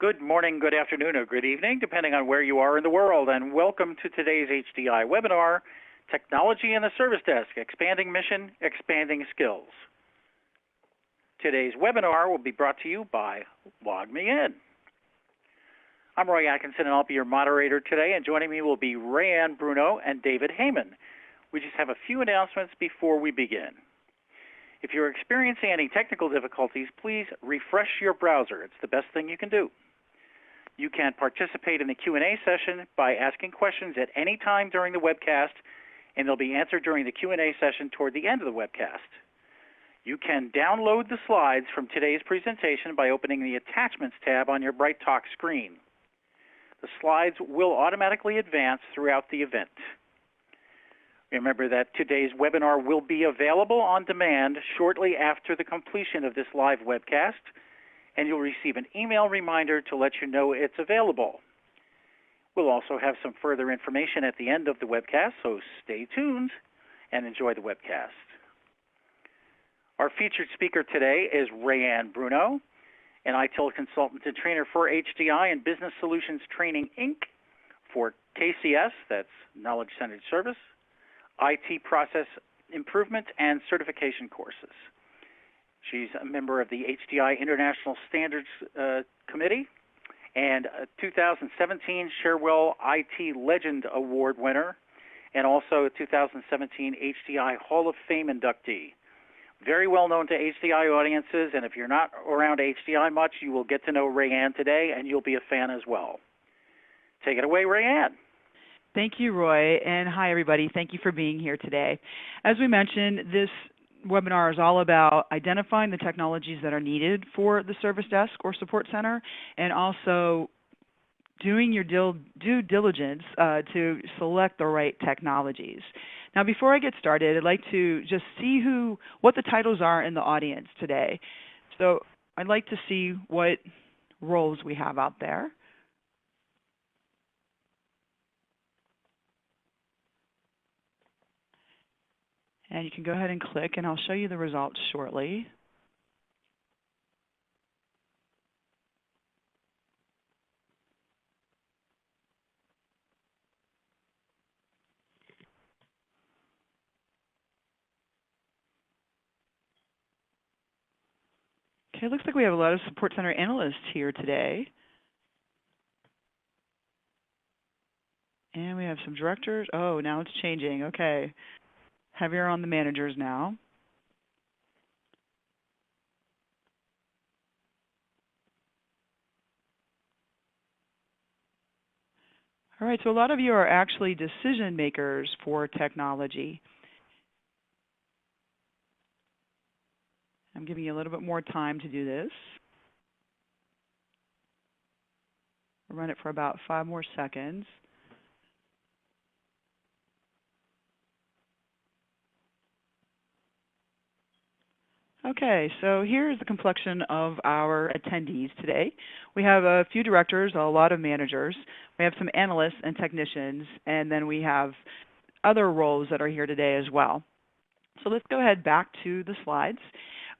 Good morning, good afternoon, or good evening, depending on where you are in the world, and welcome to today's HDI webinar, Technology in the Service Desk, Expanding Mission, Expanding Skills. Today's webinar will be brought to you by LogMeIn. I'm Roy Atkinson, and I'll be your moderator today, and joining me will be Rayanne Bruno and David Heyman. We just have a few announcements before we begin. If you're experiencing any technical difficulties, please refresh your browser. It's the best thing you can do. You can participate in the Q&A session by asking questions at any time during the webcast, and they'll be answered during the Q&A session toward the end of the webcast. You can download the slides from today's presentation by opening the Attachments tab on your BrightTalk screen. The slides will automatically advance throughout the event. Remember that today's webinar will be available on demand shortly after the completion of this live webcast, and you'll receive an email reminder to let you know it's available. We'll also have some further information at the end of the webcast, so stay tuned and enjoy the webcast. Our featured speaker today is Rayanne Bruno, an ITIL consultant and trainer for HDI and Business Solutions Training, Inc., for KCS, that's Knowledge Centered Service, IT Process Improvement, and Certification courses. She's a member of the HDI International Standards Committee and a 2017 Cherwell IT Legend Award winner, and also a 2017 HDI Hall of Fame inductee. Very well known to HDI audiences, and if you're not around HDI much, you will get to know Rayanne today, and you'll be a fan as well. Take it away, Rayanne. Thank you, Roy, and hi, everybody. Thank you for being here today. As we mentioned, this webinar is all about identifying the technologies that are needed for the service desk or support center, and also doing your due diligence to select the right technologies. Now, before I get started, I'd like to just see what the titles are in the audience today. So I'd like to see what roles we have out there. And you can go ahead and click, and I'll show you the results shortly. Okay, it looks like we have a lot of support center analysts here today. And we have some directors. Oh, now it's changing. Okay. Heavier on the managers now. All right, so a lot of you are actually decision makers for technology. I'm giving you a little bit more time to do this. We'll run it for about 5 more seconds. Okay, so here's the complexion of our attendees today. We have a few directors, a lot of managers. We have some analysts and technicians, and then we have other roles that are here today as well. So let's go ahead back to the slides.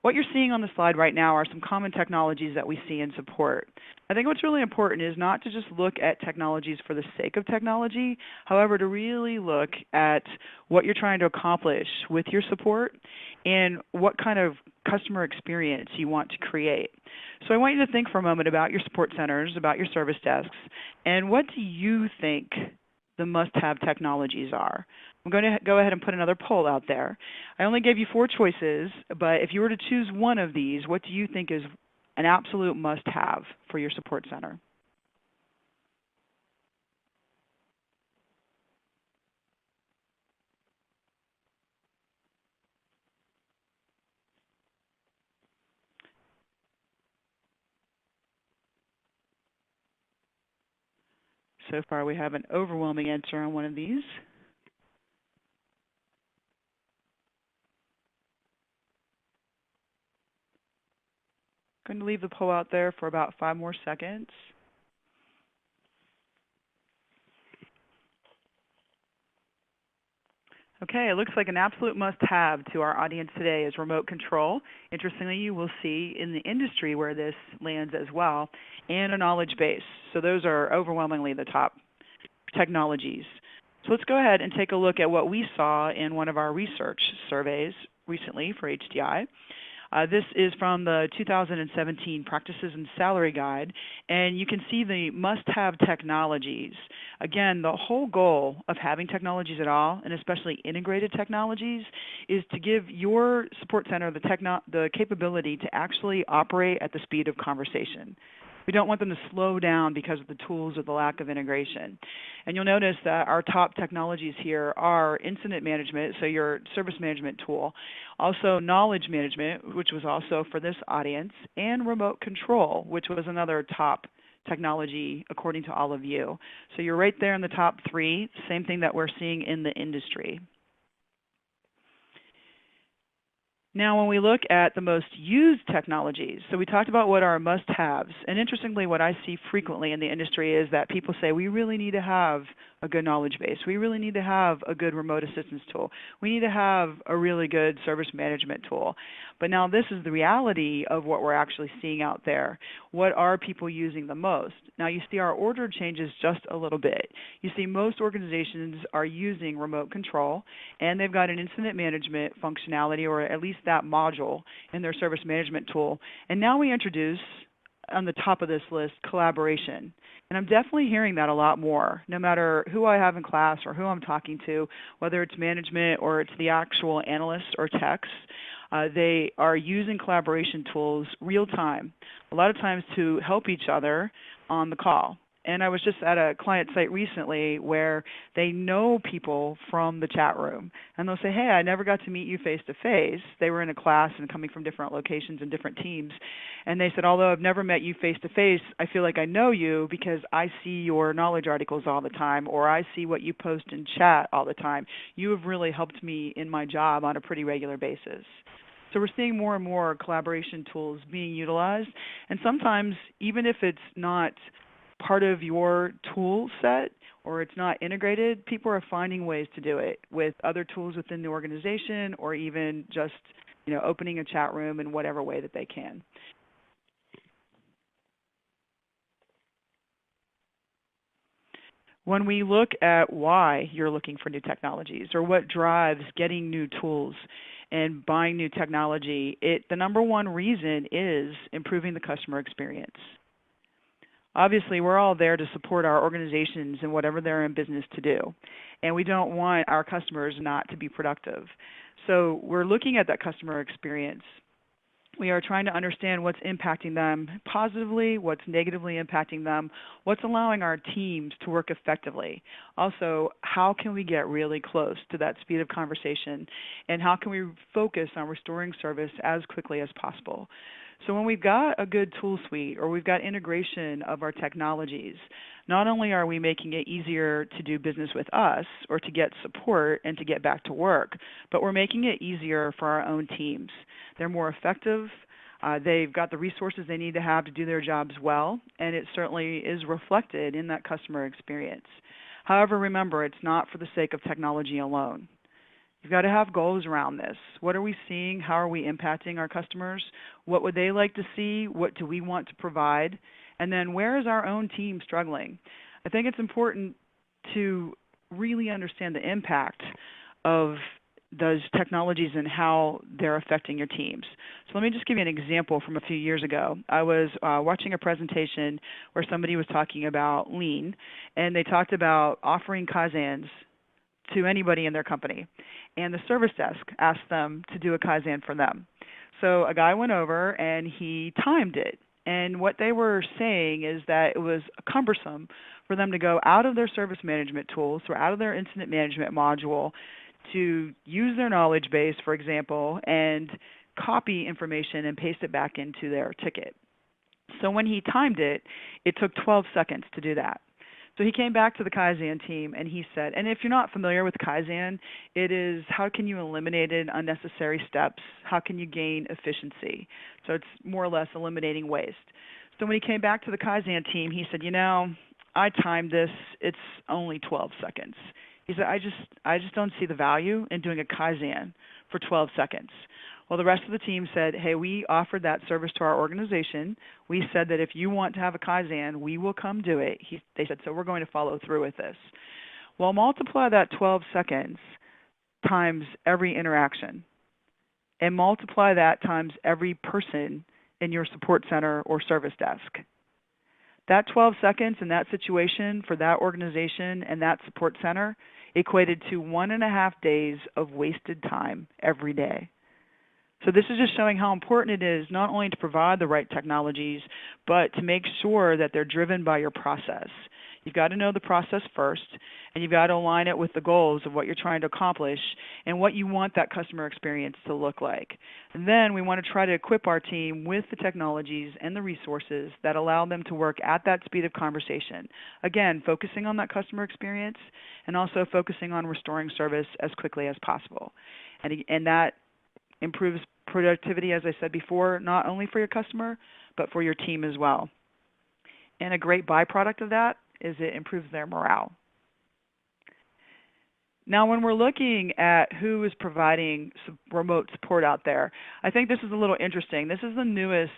What you're seeing on the slide right now are some common technologies that we see in support. I think what's really important is not to just look at technologies for the sake of technology, however, to really look at what you're trying to accomplish with your support and what kind of customer experience you want to create. So I want you to think for a moment about your support centers, about your service desks, and what do you think the must-have technologies are? I'm going to go ahead and put another poll out there. I only gave you 4 choices, but if you were to choose one of these, what do you think is an absolute must-have for your support center? So far, we have an overwhelming answer on one of these. I'm going to leave the poll out there for about 5 more seconds. Okay, it looks like an absolute must-have to our audience today is remote control. Interestingly, you will see in the industry where this lands as well, and a knowledge base. So those are overwhelmingly the top technologies. So let's go ahead and take a look at what we saw in one of our research surveys recently for HDI. This is from the 2017 Practices and Salary Guide, and you can see the must-have technologies. Again, the whole goal of having technologies at all, and especially integrated technologies, is to give your support center the capability to actually operate at the speed of conversation. We don't want them to slow down because of the tools or the lack of integration. And you'll notice that our top technologies here are incident management, so your service management tool, also knowledge management, which was also for this audience, and remote control, which was another top technology according to all of you. So you're right there in the top three, same thing that we're seeing in the industry. Now, when we look at the most used technologies, so we talked about what are must-haves, and interestingly, what I see frequently in the industry is that people say, we really need to have a good knowledge base. We really need to have a good remote assistance tool. We need to have a really good service management tool. But now this is the reality of what we're actually seeing out there. What are people using the most? Now, you see our order changes just a little bit. You see most organizations are using remote control, and they've got an incident management functionality, or at least that module in their service management tool. And now we introduce, on the top of this list, collaboration. And I'm definitely hearing that a lot more, no matter who I have in class or who I'm talking to, whether it's management or it's the actual analysts or techs. They are using collaboration tools real time, a lot of times to help each other on the call. And I was just at a client site recently where they know people from the chat room. And they'll say, hey, I never got to meet you face to face. They were in a class and coming from different locations and different teams. And they said, although I've never met you face to face, I feel like I know you because I see your knowledge articles all the time, or I see what you post in chat all the time. You have really helped me in my job on a pretty regular basis. So we're seeing more and more collaboration tools being utilized. And sometimes, even if it's not part of your tool set or it's not integrated, people are finding ways to do it with other tools within the organization, or even just opening a chat room in whatever way that they can. When we look at why you're looking for new technologies or what drives getting new tools and buying new technology, the number one reason is improving the customer experience. Obviously, we're all there to support our organizations in whatever they're in business to do, and we don't want our customers not to be productive. So we're looking at that customer experience. We are trying to understand what's impacting them positively, what's negatively impacting them, what's allowing our teams to work effectively. Also, how can we get really close to that speed of conversation, and how can we focus on restoring service as quickly as possible? So when we've got a good tool suite, or we've got integration of our technologies, not only are we making it easier to do business with us or to get support and to get back to work, but we're making it easier for our own teams. They're more effective. They've got the resources they need to have to do their jobs well, and it certainly is reflected in that customer experience. However, remember, it's not for the sake of technology alone. You've got to have goals around this. What are we seeing? How are we impacting our customers? What would they like to see? What do we want to provide? And then where is our own team struggling? I think it's important to really understand the impact of those technologies and how they're affecting your teams. So let me just give you an example from a few years ago. I was watching a presentation where somebody was talking about Lean, and they talked about offering Kaizens to anybody in their company. And the service desk asked them to do a Kaizen for them. So a guy went over and he timed it. And what they were saying is that it was cumbersome for them to go out of their service management tools or out of their incident management module to use their knowledge base, for example, and copy information and paste it back into their ticket. So when he timed it, it took 12 seconds to do that. So he came back to the Kaizen team and he said, and if you're not familiar with Kaizen, it is how can you eliminate unnecessary steps? How can you gain efficiency? So it's more or less eliminating waste. So when he came back to the Kaizen team, he said, I timed this. It's only 12 seconds. He said, I just don't see the value in doing a Kaizen for 12 seconds. Well, the rest of the team said, hey, we offered that service to our organization. We said that if you want to have a Kaizen, we will come do it. They said, so we're going to follow through with this. Well, multiply that 12 seconds times every interaction, and multiply that times every person in your support center or service desk. That 12 seconds in that situation for that organization and that support center equated to 1.5 days of wasted time every day. So this is just showing how important it is not only to provide the right technologies, but to make sure that they're driven by your process. You've got to know the process first, and you've got to align it with the goals of what you're trying to accomplish and what you want that customer experience to look like. And then we want to try to equip our team with the technologies and the resources that allow them to work at that speed of conversation. Again, focusing on that customer experience and also focusing on restoring service as quickly as possible. And that improves productivity, as I said before, not only for your customer, but for your team as well. And a great byproduct of that is it improves their morale. Now, when we're looking at who is providing remote support out there, I think this is a little interesting. This is the newest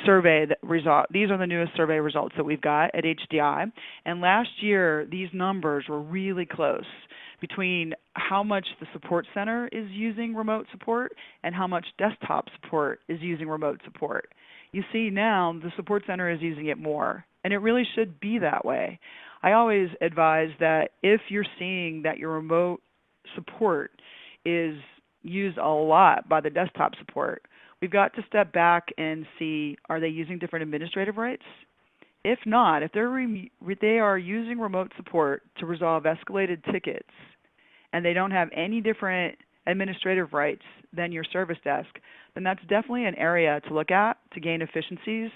survey result. These are the newest survey results that we've got at HDI. And last year, these numbers were really close between how much the support center is using remote support and how much desktop support is using remote support. You see now the support center is using it more, and it really should be that way. I always advise that if you're seeing that your remote support is used a lot by the desktop support, we've got to step back and see, are they using different administrative rights? If not, if they are using remote support to resolve escalated tickets and they don't have any different administrative rights than your service desk, then that's definitely an area to look at to gain efficiencies,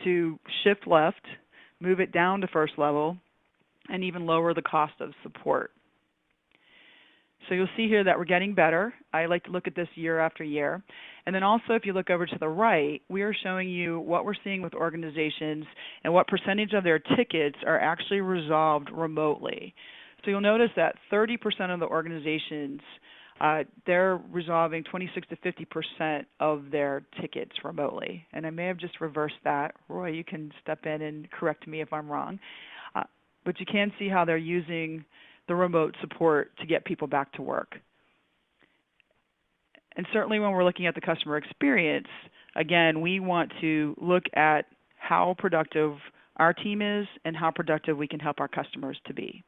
to shift left, move it down to first level, and even lower the cost of support. So you'll see here that we're getting better. I like to look at this year after year. And then also if you look over to the right, we are showing you what we're seeing with organizations and what percentage of their tickets are actually resolved remotely. So you'll notice that 30% of the organizations, they're resolving 26 to 50% of their tickets remotely. And I may have just reversed that. Roy, you can step in and correct me if I'm wrong. But you can see how they're using the remote support to get people back to work. And certainly when we're looking at the customer experience, again, we want to look at how productive our team is and how productive we can help our customers to be.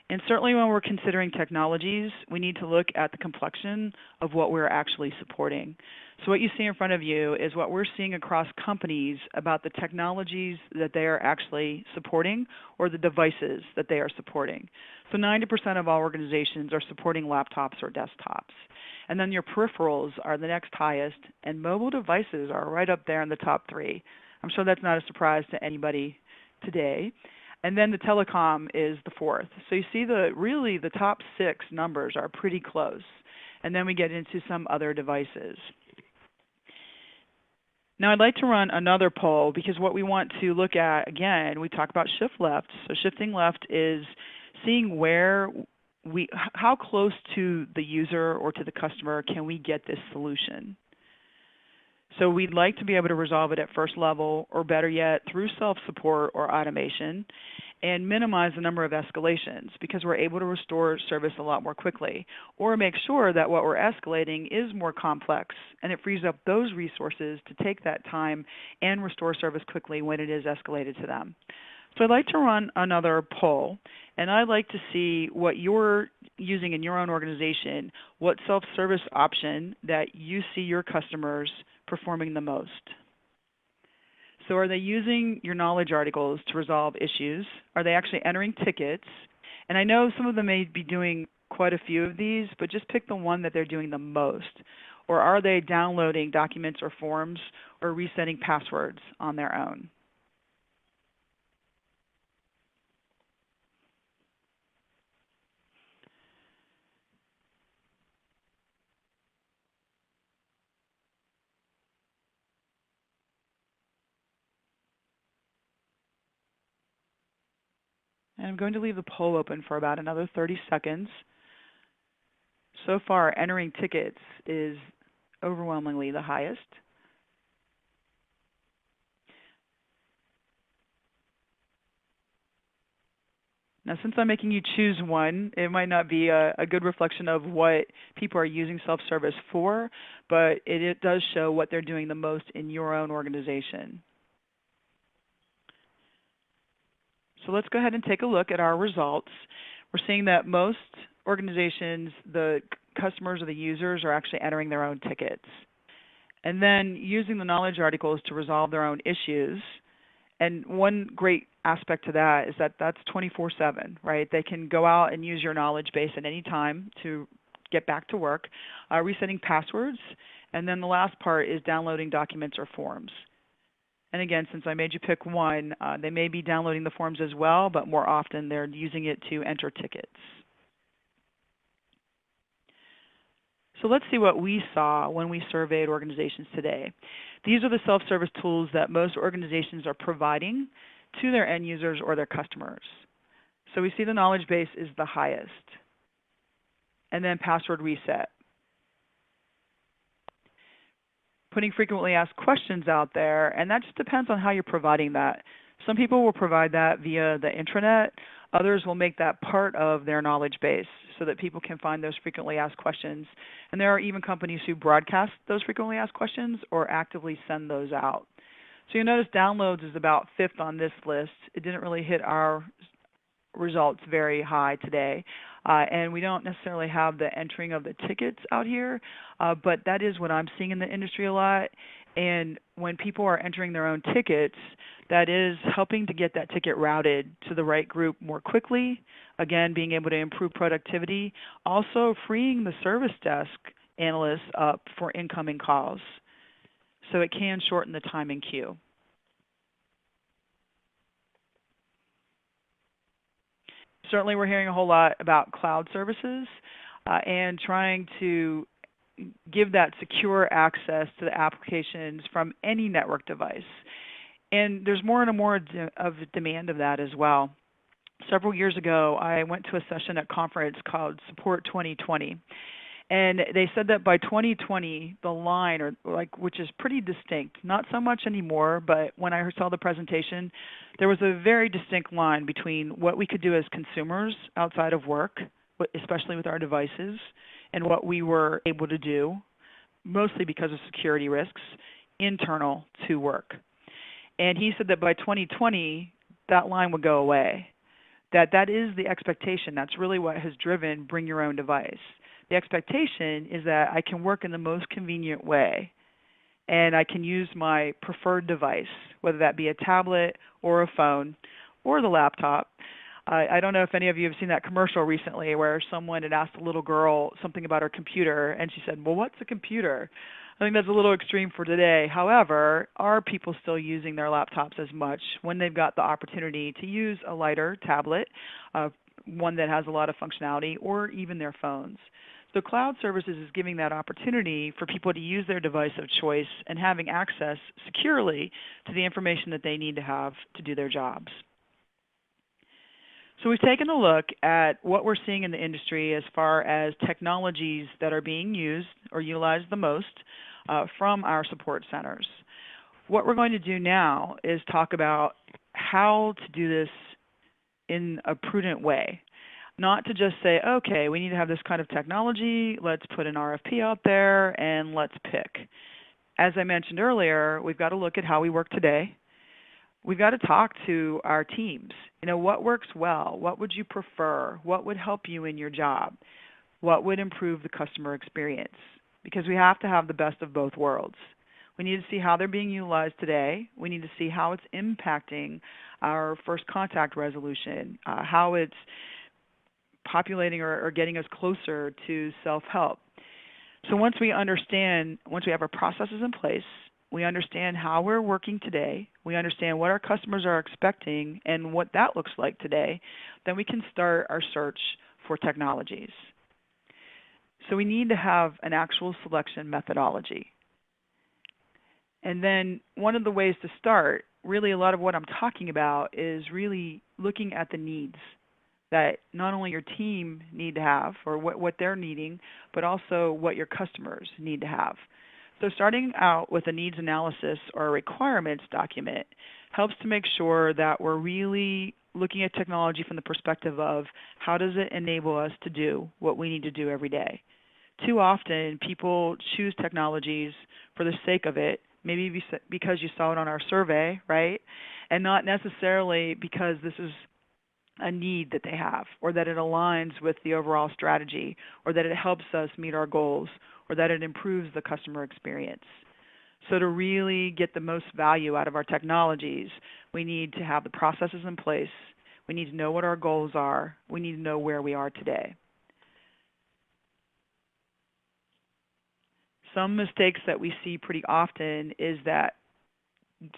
And certainly when we're considering technologies, we need to look at the complexion of what we're actually supporting. So what you see in front of you is what we're seeing across companies about the technologies that they are actually supporting or the devices that they are supporting. So 90% of all organizations are supporting laptops or desktops. And then your peripherals are the next highest, and mobile devices are right up there in the top 3. I'm sure that's not a surprise to anybody today. And then the telecom is the 4th. So you see really the top 6 numbers are pretty close. And then we get into some other devices. Now I'd like to run another poll because what we want to look at, again, we talk about shift left. So shifting left is seeing how close to the user or to the customer can we get this solution. So we'd like to be able to resolve it at first level, or better yet, through self-support or automation, and minimize the number of escalations because we're able to restore service a lot more quickly, or make sure that what we're escalating is more complex, and it frees up those resources to take that time and restore service quickly when it is escalated to them. So I'd like to run another poll, and I'd like to see what you're using in your own organization, what self-service option that you see your customers performing the most. So are they using your knowledge articles to resolve issues? Are they actually entering tickets? And I know some of them may be doing quite a few of these, but just pick the one that they're doing the most. Or are they downloading documents or forms or resetting passwords on their own? And I'm going to leave the poll open for about another 30 seconds. So far, entering tickets is overwhelmingly the highest. Now, since I'm making you choose one, it might not be a good reflection of what people are using self-service for, but it does show what they're doing the most in your own organization. So let's go ahead and take a look at our results. We're seeing that most organizations, the customers or the users are actually entering their own tickets, and then using the knowledge articles to resolve their own issues. And one great aspect to that is that that's 24/7, right? They can go out and use your knowledge base at any time to get back to work, resetting passwords, and then the last part is downloading documents or forms. And again, since I made you pick one, they may be downloading the forms as well, but more often they're using it to enter tickets. So let's see what we saw when we surveyed organizations today. These are the self-service tools that most organizations are providing to their end users or their customers. So we see the knowledge base is the highest, and then password reset. Putting frequently asked questions out there, and that just depends on how you're providing that. Some people will provide that via the intranet. Others will make that part of their knowledge base so that people can find those frequently asked questions. And there are even companies who broadcast those frequently asked questions or actively send those out. So you'll notice downloads is about 5th on this list. It didn't really hit our results very high today. And we don't necessarily have the entering of the tickets out here, but that is what I'm seeing in the industry a lot. And when people are entering their own tickets, that is helping to get that ticket routed to the right group more quickly, again, being able to improve productivity, also freeing the service desk analysts up for incoming calls. So it can shorten the time in queue. Certainly we're hearing a whole lot about cloud services and trying to give that secure access to the applications from any network device. And there's more and more of demand of that as well. Several years ago, I went to a session at a conference called Support 2020. And they said that by 2020, the line, which is pretty distinct, not so much anymore, but when I saw the presentation, there was a very distinct line between what we could do as consumers outside of work, especially with our devices, and what we were able to do, mostly because of security risks, internal to work. And he said that by 2020, that line would go away, that is the expectation. That's really what has driven bring your own device. The expectation is that I can work in the most convenient way, and I can use my preferred device, whether that be a tablet or a phone or the laptop. I don't know if any of you have seen that commercial recently where someone had asked a little girl something about her computer, and she said, well, what's a computer? I think that's a little extreme for today. However, are people still using their laptops as much when they've got the opportunity to use a lighter tablet, one that has a lot of functionality, or even their phones? So cloud services is giving that opportunity for people to use their device of choice and having access securely to the information that they need to have to do their jobs. So we've taken a look at what we're seeing in the industry as far as technologies that are being used or utilized the most from our support centers. What we're going to do now is talk about how to do this in a prudent way. Not to just say, okay, we need to have this kind of technology, let's put an RFP out there and let's pick. As I mentioned earlier, we've got to look at how we work today. We've got to talk to our teams. You know, what works well? What would you prefer? What would help you in your job? What would improve the customer experience? Because we have to have the best of both worlds. We need to see how they're being utilized today. We need to see how it's impacting our first contact resolution, how it's populating or getting us closer to self-help. So once we have our processes in place, we understand how we're working today, we understand what our customers are expecting and what that looks like today, then we can start our search for technologies. So we need to have an actual selection methodology. And then one of the ways to start, really a lot of what I'm talking about is really looking at the needs that not only your team need to have or what they're needing, but also what your customers need to have. So starting out with a needs analysis or a requirements document helps to make sure that we're really looking at technology from the perspective of how does it enable us to do what we need to do every day. Too often, people choose technologies for the sake of it, maybe because you saw it on our survey, right? And not necessarily because this is a need that they have, or that it aligns with the overall strategy, or that it helps us meet our goals, or that it improves the customer experience. So to really get the most value out of our technologies, we need to have the processes in place. We need to know what our goals are. We need to know where we are today. Some mistakes that we see pretty often is that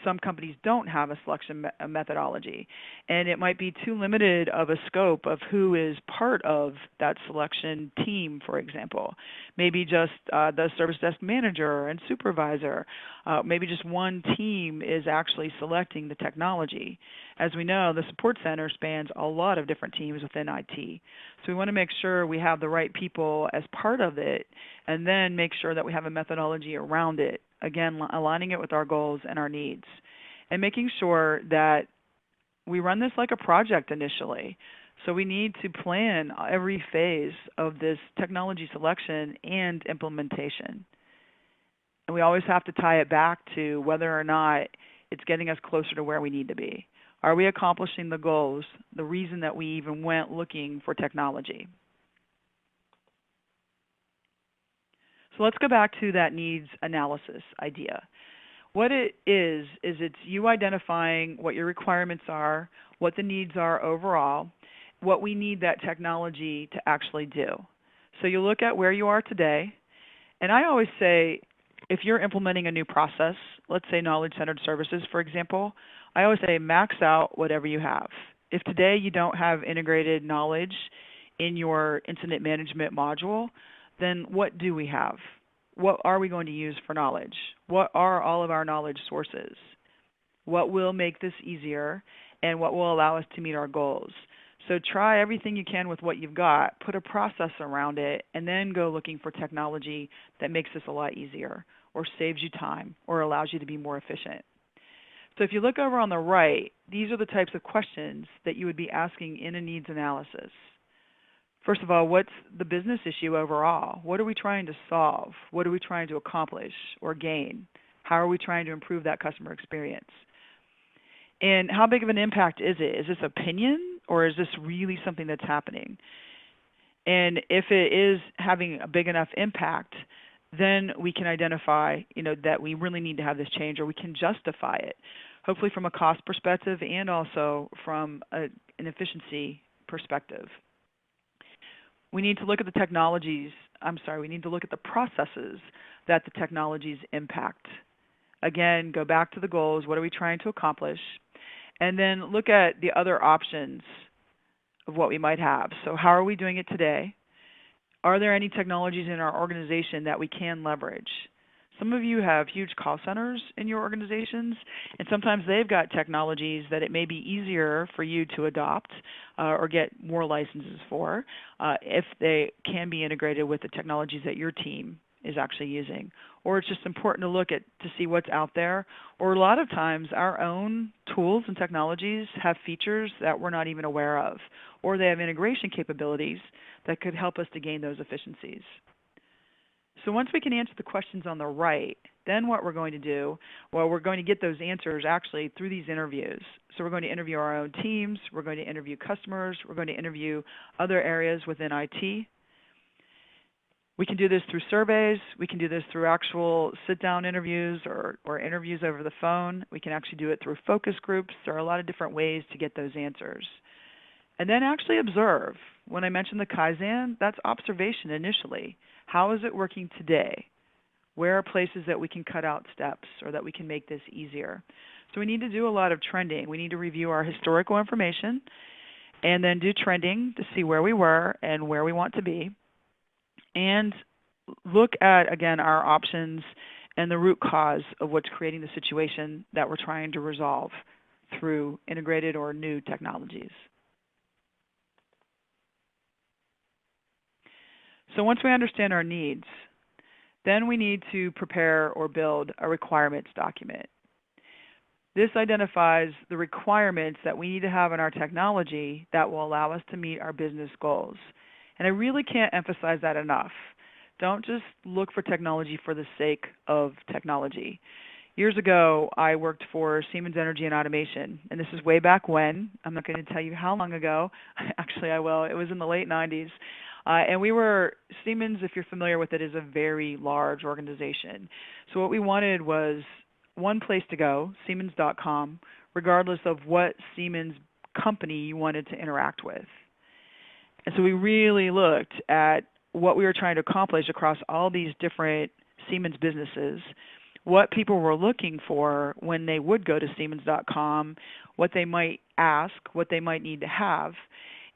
some companies don't have a selection methodology, and it might be too limited of a scope of who is part of that selection team, for example. Maybe just the service desk manager and supervisor. Maybe just one team is actually selecting the technology. As we know, the support center spans a lot of different teams within IT. So we want to make sure we have the right people as part of it, and then make sure that we have a methodology around it. Again, aligning it with our goals and our needs, and making sure that we run this like a project initially. So we need to plan every phase of this technology selection and implementation. And we always have to tie it back to whether or not it's getting us closer to where we need to be. Are we accomplishing the goals, the reason that we even went looking for technology? So let's go back to that needs analysis idea. What it is it's you identifying what your requirements are, what the needs are overall, what we need that technology to actually do. So you look at where you are today, and I always say if you're implementing a new process, let's say knowledge-centered services, for example, I always say max out whatever you have. If today you don't have integrated knowledge in your incident management module, then what do we have? What are we going to use for knowledge? What are all of our knowledge sources? What will make this easier, and what will allow us to meet our goals? So try everything you can with what you've got, put a process around it, and then go looking for technology that makes this a lot easier or saves you time or allows you to be more efficient. So if you look over on the right, these are the types of questions that you would be asking in a needs analysis. First of all, what's the business issue overall? What are we trying to solve? What are we trying to accomplish or gain? How are we trying to improve that customer experience? And how big of an impact is it? Is this opinion, or is this really something that's happening? And if it is having a big enough impact, then we can identify, that we really need to have this change, or we can justify it, hopefully from a cost perspective and also from an efficiency perspective. We need to look at the we need to look at the processes that the technologies impact. Again, go back to the goals. What are we trying to accomplish? And then look at the other options of what we might have. So how are we doing it today? Are there any technologies in our organization that we can leverage? Some of you have huge call centers in your organizations, and sometimes they've got technologies that it may be easier for you to adopt or get more licenses for if they can be integrated with the technologies that your team is actually using. Or it's just important to look at to see what's out there. Or a lot of times our own tools and technologies have features that we're not even aware of, or they have integration capabilities that could help us to gain those efficiencies. So once we can answer the questions on the right, then what we're going to do, we're going to get those answers actually through these interviews. So we're going to interview our own teams, we're going to interview customers, we're going to interview other areas within IT. We can do this through surveys, we can do this through actual sit-down interviews or interviews over the phone. We can actually do it through focus groups. There are a lot of different ways to get those answers. And then actually observe. When I mentioned the Kaizen, that's observation initially. How is it working today? Where are places that we can cut out steps or that we can make this easier? So we need to do a lot of trending. We need to review our historical information and then do trending to see where we were and where we want to be. And look at, again, our options and the root cause of what's creating the situation that we're trying to resolve through integrated or new technologies. So once we understand our needs, then we need to prepare or build a requirements document. This identifies the requirements that we need to have in our technology that will allow us to meet our business goals. And I really can't emphasize that enough. Don't just look for technology for the sake of technology. Years ago, I worked for Siemens Energy and Automation, and this is way back when. I'm not going to tell you how long ago. Actually, I will. It was in the late 90s. And Siemens, if you're familiar with it, is a very large organization. So what we wanted was one place to go, Siemens.com, regardless of what Siemens company you wanted to interact with. And so we really looked at what we were trying to accomplish across all these different Siemens businesses, what people were looking for when they would go to Siemens.com, what they might ask, what they might need to have,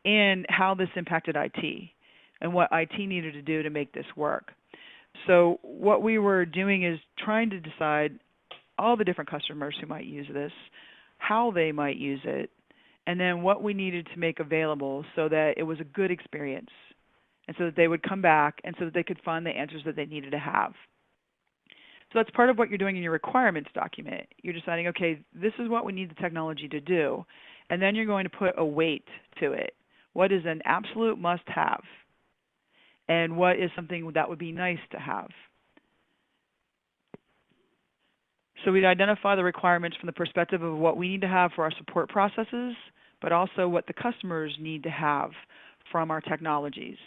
and how this impacted IT and what IT needed to do to make this work. So what we were doing is trying to decide all the different customers who might use this, how they might use it, and then what we needed to make available so that it was a good experience and so that they would come back and so that they could find the answers that they needed to have. So that's part of what you're doing in your requirements document. You're deciding, okay, this is what we need the technology to do, and then you're going to put a weight to it. What is an absolute must-have? And what is something that would be nice to have? So we'd identify the requirements from the perspective of what we need to have for our support processes, but also what the customers need to have from our technologies.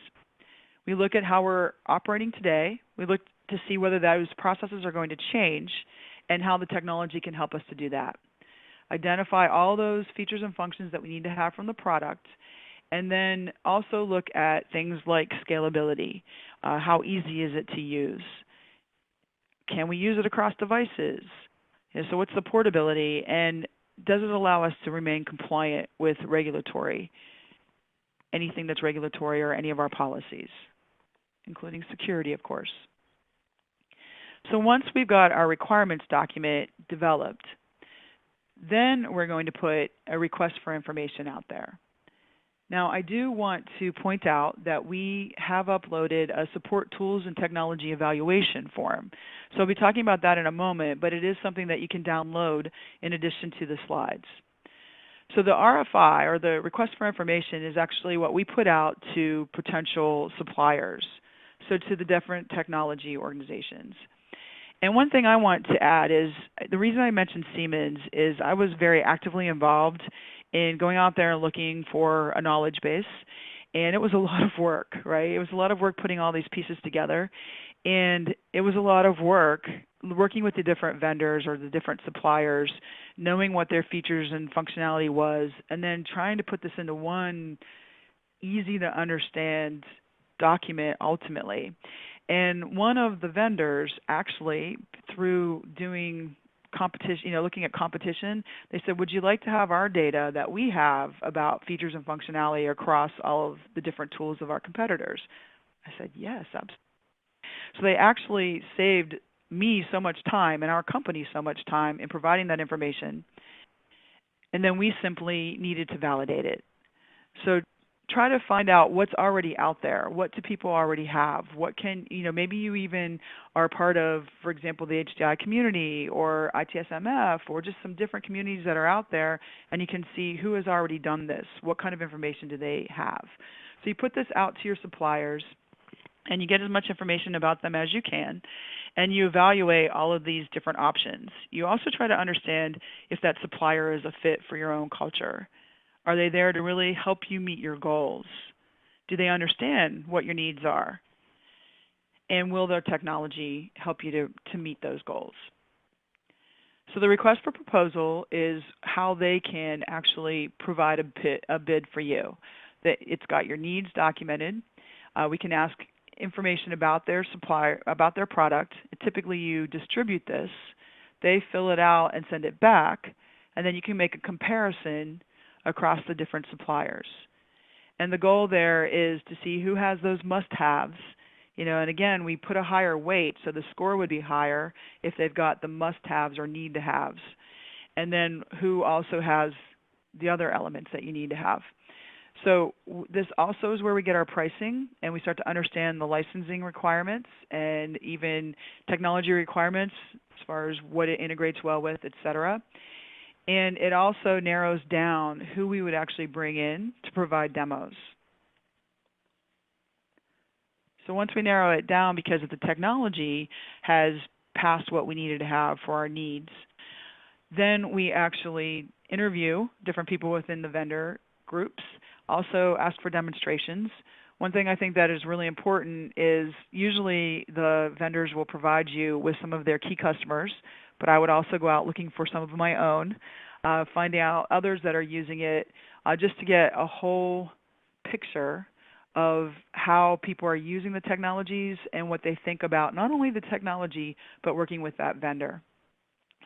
We look at how we're operating today. We look to see whether those processes are going to change and how the technology can help us to do that. Identify all those features and functions that we need to have from the product, and then also look at things like scalability. How easy is it to use? Can we use it across devices? So what's the portability, and does it allow us to remain compliant with regulatory, anything that's regulatory or any of our policies, including security, of course. So once we've got our requirements document developed, then we're going to put a request for information out there. Now, I do want to point out that we have uploaded a support tools and technology evaluation form. So I'll be talking about that in a moment, but it is something that you can download in addition to the slides. So the RFI, or the request for information, is actually what we put out to potential suppliers, so to the different technology organizations. And one thing I want to add is, the reason I mentioned Siemens is I was very actively involved in going out there and looking for a knowledge base. And it was a lot of work, right? It was a lot of work putting all these pieces together. And it was a lot of work working with the different vendors or the different suppliers, knowing what their features and functionality was, and then trying to put this into one easy to understand document ultimately. And one of the vendors actually, through doing competition, looking at competition, they said, would you like to have our data that we have about features and functionality across all of the different tools of our competitors? I said, yes, absolutely. So they actually saved me so much time and our company so much time in providing that information. And then we simply needed to validate it. So try to find out what's already out there. What do people already have? What can, maybe you even are part of, for example, the HDI community or ITSMF or just some different communities that are out there, and you can see who has already done this. What kind of information do they have? So you put this out to your suppliers, and you get as much information about them as you can, and you evaluate all of these different options. You also try to understand if that supplier is a fit for your own culture. Are they there to really help you meet your goals? Do they understand what your needs are? And will their technology help you to meet those goals? So the request for proposal is how they can actually provide a bid for you. It's got your needs documented. We can ask information about their supplier, about their product. Typically you distribute this. They fill it out and send it back, and then you can make a comparison across the different suppliers. And the goal there is to see who has those must-haves. And again, we put a higher weight, so the score would be higher if they've got the must-haves or need-to-haves. and then who also has the other elements that you need to have. So this also is where we get our pricing, and we start to understand the licensing requirements and even technology requirements as far as what it integrates well with, et cetera. And it also narrows down who we would actually bring in to provide demos. So once we narrow it down, because of the technology has passed what we needed to have for our needs, then we actually interview different people within the vendor groups, also ask for demonstrations. One thing I think that is really important is usually the vendors will provide you with some of their key customers, but I would also go out looking for some of my own, finding out others that are using it, just to get a whole picture of how people are using the technologies and what they think about not only the technology, but working with that vendor.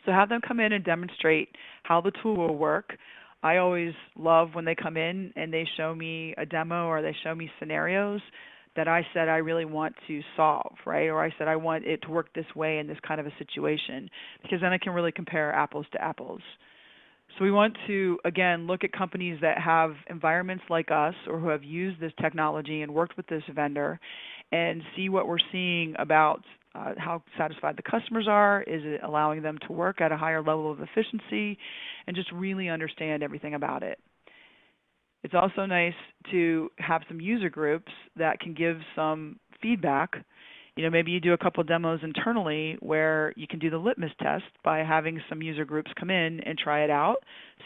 So have them come in and demonstrate how the tool will work. I always love when they come in and they show me a demo or they show me scenarios that I said I really want to solve, right? Or I said I want it to work this way in this kind of a situation, because then I can really compare apples to apples. So we want to, again, look at companies that have environments like us or who have used this technology and worked with this vendor and see what we're seeing about how satisfied the customers are. Is it allowing them to work at a higher level of efficiency, and just really understand everything about it. It's also nice to have some user groups that can give some feedback. You know, maybe you do a couple demos internally where you can do the litmus test by having some user groups come in and try it out,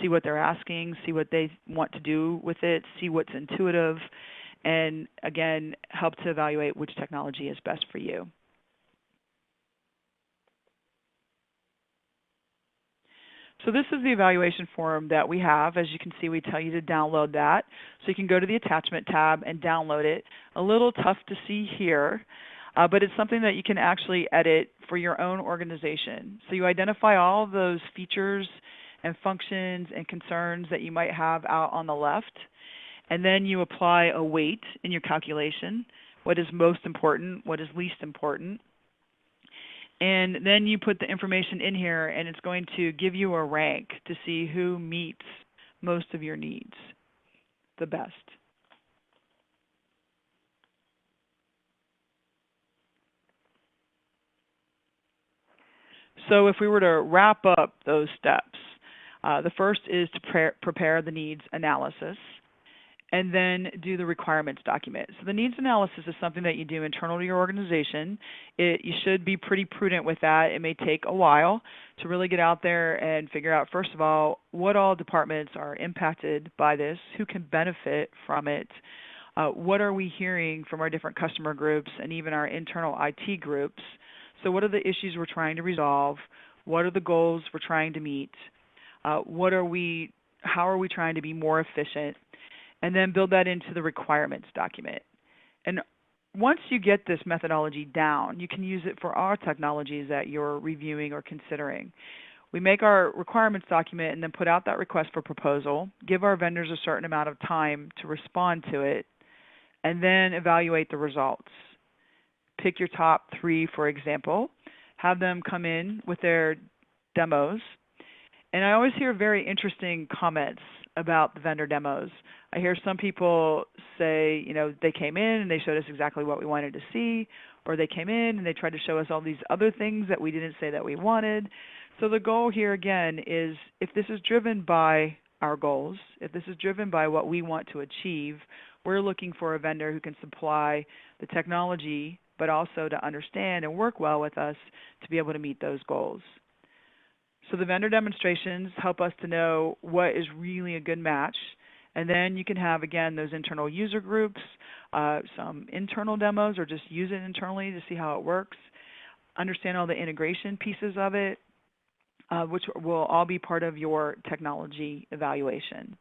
see what they're asking, see what they want to do with it, see what's intuitive, and again, help to evaluate which technology is best for you. So this is the evaluation form that we have. As you can see, we tell you to download that. So you can go to the attachment tab and download it. A little tough to see here, but it's something that you can actually edit for your own organization. So you identify all of those features and functions and concerns that you might have out on the left, and then you apply a weight in your calculation, what is most important, what is least important. And then you put the information in here, and it's going to give you a rank to see who meets most of your needs the best. So if we were to wrap up those steps, the first is to prepare the needs analysis, and then do the requirements document. So the needs analysis is something that you do internal to your organization. You should be pretty prudent with that. It may take a while to really get out there and figure out, first of all, what all departments are impacted by this, who can benefit from it, what are we hearing from our different customer groups and even our internal IT groups. So what are the issues we're trying to resolve? What are the goals we're trying to meet? How are we trying to be more efficient? And then build that into the requirements document. And once you get this methodology down, you can use it for our technologies that you're reviewing or considering. We make our requirements document and then put out that request for proposal, give our vendors a certain amount of time to respond to it, and then evaluate the results. Pick your top 3, for example, have them come in with their demos. And I always hear very interesting comments about the vendor demos. I hear some people say, you know, they came in and they showed us exactly what we wanted to see, or they came in and they tried to show us all these other things that we didn't say that we wanted. So the goal here again is, if this is driven by our goals, if this is driven by what we want to achieve, we're looking for a vendor who can supply the technology, but also to understand and work well with us to be able to meet those goals. So the vendor demonstrations help us to know what is really a good match. And then you can have, again, those internal user groups, some internal demos, or just use it internally to see how it works, understand all the integration pieces of it, which will all be part of your technology evaluation.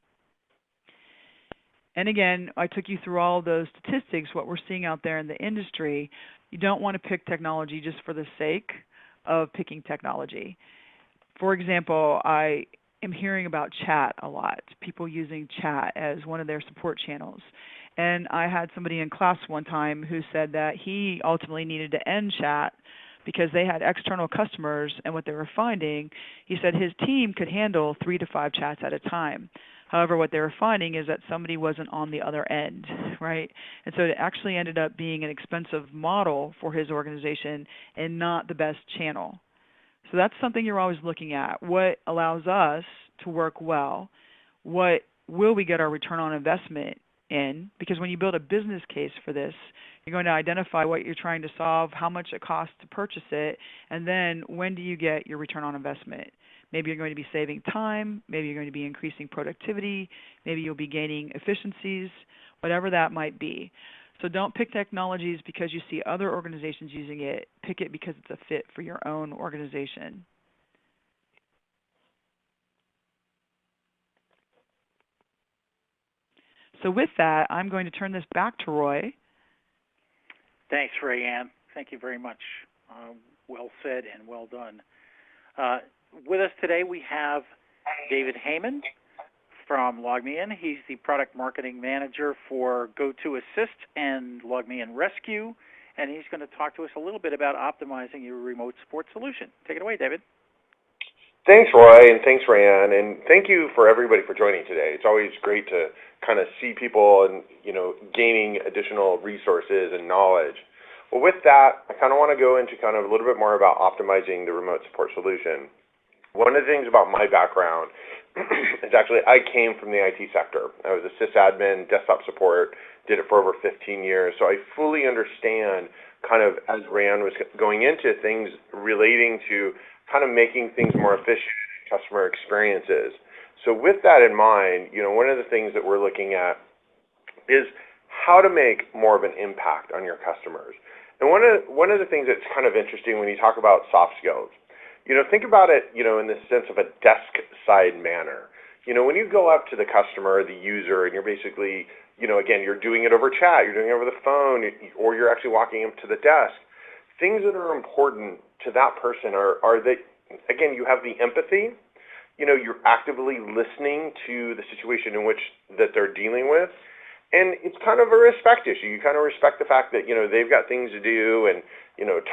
And again, I took you through all of those statistics, what we're seeing out there in the industry. You don't want to pick technology just for the sake of picking technology. For example, I am hearing about chat a lot, people using chat as one of their support channels. And I had somebody in class one time who said that he ultimately needed to end chat because they had external customers, and what they were finding, he said his team could handle 3 to 5 chats at a time. However, what they were finding is that somebody wasn't on the other end, right? And so it actually ended up being an expensive model for his organization and not the best channel. So that's something you're always looking at. What allows us to work well? What will we get our return on investment in? Because when you build a business case for this, you're going to identify what you're trying to solve, how much it costs to purchase it, and then when do you get your return on investment? Maybe you're going to be saving time, maybe you're going to be increasing productivity, maybe you'll be gaining efficiencies, whatever that might be. So don't pick technologies because you see other organizations using it. Pick it because it's a fit for your own organization. So with that, I'm going to turn this back to Roy. Thanks, Rayanne. Thank you very much. Well said and well done. With us today, we have David Heyman from LogMeIn. He's the product marketing manager for GoToAssist and LogMeIn Rescue, and he's going to talk to us a little bit about optimizing your remote support solution. Take it away, David. Thanks, Roy, and thanks, Rayanne, and thank you for everybody for joining today. It's always great to kind of see people and, gaining additional resources and knowledge. Well, with that, I kind of want to go into kind of a little bit more about optimizing the remote support solution. One of the things about my background is actually I came from the IT sector. I was a sysadmin, desktop support, did it for over 15 years, so I fully understand kind of, as Rayanne was going into things relating to kind of making things more efficient in customer experiences. So with that in mind, one of the things that we're looking at is how to make more of an impact on your customers. And one of the things that's kind of interesting when you talk about soft skills, think about it, in the sense of a desk side manner. When you go up to the customer, the user, and you're basically, again, you're doing it over chat, you're doing it over the phone, or you're actually walking up to the desk, things that are important to that person are that, again, you have the empathy, you're actively listening to the situation in which that they're dealing with, and it's kind of a respect issue. You kind of respect the fact that, they've got things to do and,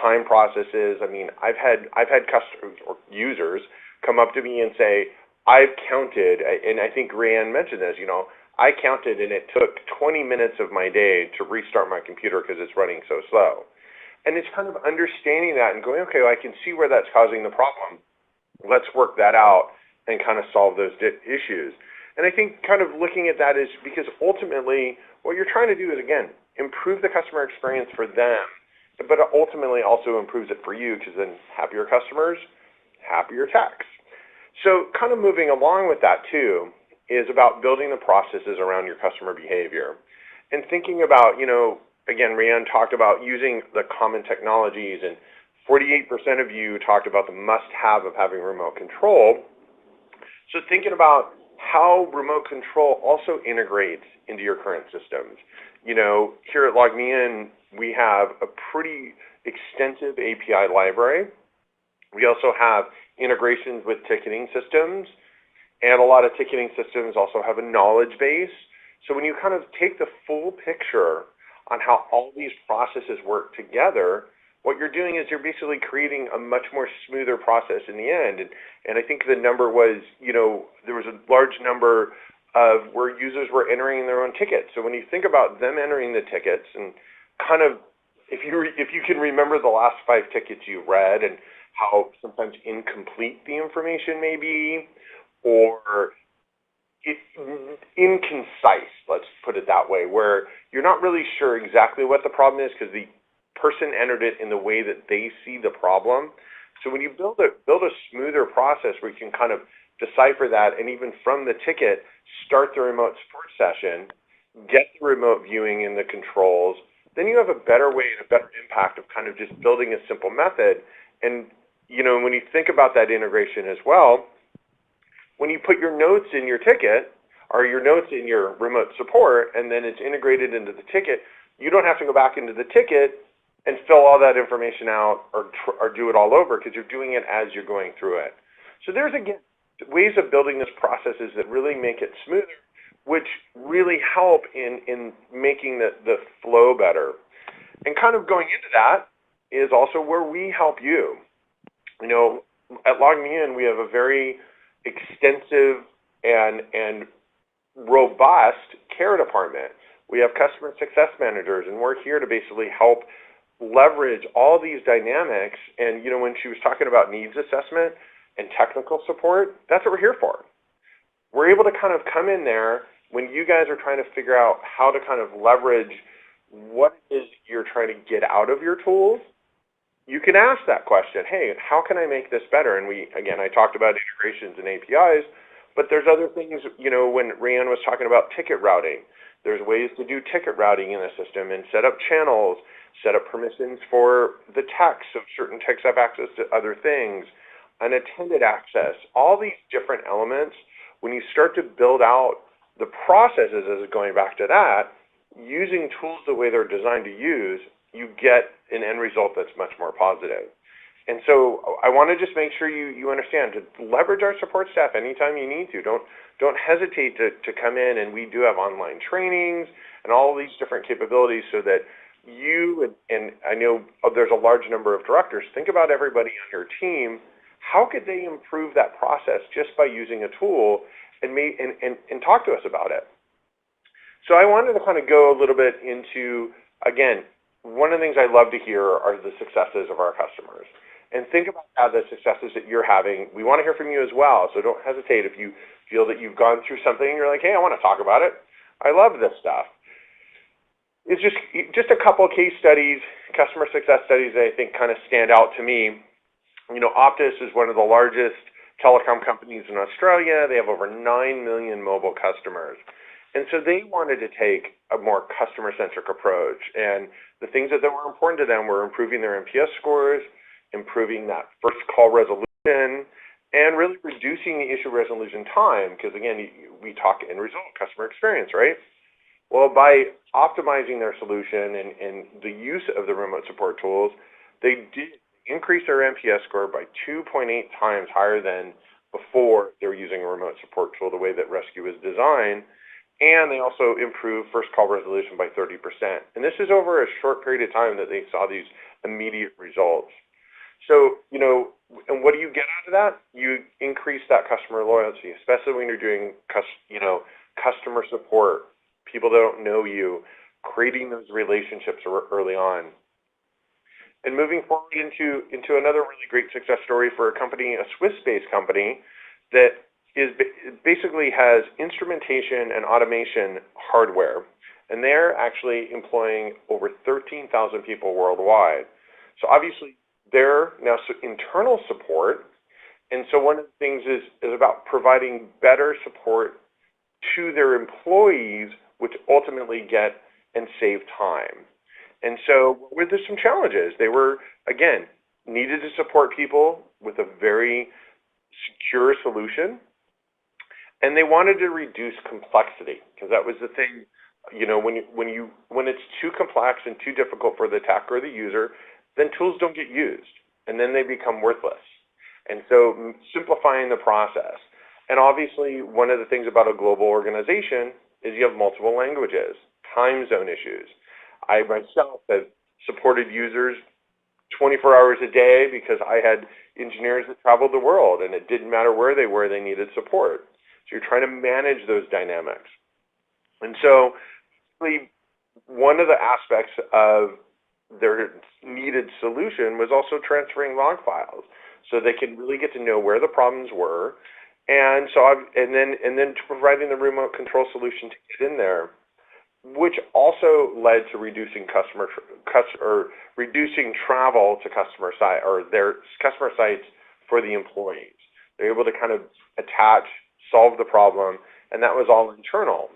time processes. I mean, I've had customers or users come up to me and say, I've counted, and I think Rayanne mentioned this, I counted and it took 20 minutes of my day to restart my computer because it's running so slow. And it's kind of understanding that and going, okay, well, I can see where that's causing the problem. Let's work that out and kind of solve those issues. And I think kind of looking at that is because ultimately what you're trying to do is, again, improve the customer experience for them, but it ultimately also improves it for you because then happier customers, happier techs. So kind of moving along with that too is about building the processes around your customer behavior and thinking about, again, Rayanne talked about using the common technologies, and 48% of you talked about the must-have of having remote control. So thinking about how remote control also integrates into your current systems. Here at LogMeIn, we have a pretty extensive API library. We also have integrations with ticketing systems, and a lot of ticketing systems also have a knowledge base. So when you kind of take the full picture on how all these processes work together, what you're doing is you're basically creating a much more smoother process in the end. And I think the number was, there was a large number of where users were entering their own tickets. So when you think about them entering the tickets and kind of, if you can remember the last 5 tickets you read and how sometimes incomplete the information may be, or inconcise, let's put it that way, where you're not really sure exactly what the problem is because the person entered it in the way that they see the problem. So when you build a smoother process where you can kind of decipher that, and even from the ticket, start the remote support session, get the remote viewing in the controls, then you have a better way and a better impact of kind of just building a simple method. And, when you think about that integration as well, when you put your notes in your ticket or your notes in your remote support, and then it's integrated into the ticket, you don't have to go back into the ticket and fill all that information out or do it all over because you're doing it as you're going through it. So there's, again, ways of building this processes that really make it smoother, which really help in making the flow better. And kind of going into that, is also where we help you. You know, at LogMeIn, we have a very extensive and robust care department. We have customer success managers, and we're here to basically help leverage all these dynamics. And, you know, when she was talking about needs assessment and technical support, that's what we're here for. We're able to kind of come in there when you guys are trying to figure out how to kind of leverage what it is you're trying to get out of your tools. You can ask that question, hey, how can I make this better? And I talked about integrations and APIs, but there's other things, you know, when Rayanne was talking about ticket routing, there's ways to do ticket routing in the system and set up channels, set up permissions for the techs, so certain techs have access to other things, unattended access, all these different elements. When you start to build out the processes, as going back to that, using tools the way they're designed to use, you get an end result that's much more positive. And so I want to just make sure you understand to leverage our support staff anytime you need to. Don't hesitate to come in, and we do have online trainings and all these different capabilities so that you, and I know there's a large number of directors, think about everybody on your team. How could they improve that process just by using a tool and talk to us about it? So I wanted to kind of go a little bit into, again, one of the things I love to hear are the successes of our customers. And think about how the successes that you're having. We want to hear from you as well, so don't hesitate if you feel that you've gone through something and you're like, hey, I want to talk about it. I love this stuff. It's just a couple of case studies, customer success studies that I think kind of stand out to me. You know, Optus is one of the largest telecom companies in Australia. They have over 9 million mobile customers. And so they wanted to take a more customer-centric approach. And the things that were important to them were improving their NPS scores, improving that first call resolution, and really reducing the issue resolution time. Because again, we talk end result, customer experience, right? Well, by optimizing their solution and the use of the remote support tools, they did increase their NPS score by 2.8 times higher than before they were using a remote support tool the way that Rescue was designed. And they also improved first call resolution by 30%. And this is over a short period of time that they saw these immediate results. So, you know, and what do you get out of that? You increase that customer loyalty, especially when you're doing, customer support, people that don't know you, creating those relationships early on. And moving forward into another really great success story for a company, a Swiss-based company that basically has instrumentation and automation hardware, and they're actually employing over 13,000 people worldwide. So obviously they're now internal support, and so one of the things is about providing better support to their employees, which ultimately get and save time. And so there's some challenges. They were, again, needed to support people with a very secure solution, and they wanted to reduce complexity, because that was the thing. You know, when it's too complex and too difficult for the tech or the user, then tools don't get used, and then they become worthless. And so simplifying the process. And obviously, one of the things about a global organization is you have multiple languages, time zone issues. I myself have supported users 24 hours a day because I had engineers that traveled the world, and it didn't matter where they were, they needed support. So you're trying to manage those dynamics. And so one of the aspects of their needed solution was also transferring log files so they can really get to know where the problems were, and then providing the remote control solution to get in there, which also led to reducing reducing travel to customer site or their customer sites for the employees. They're able to kind of attach, solve the problem, and that was all internal.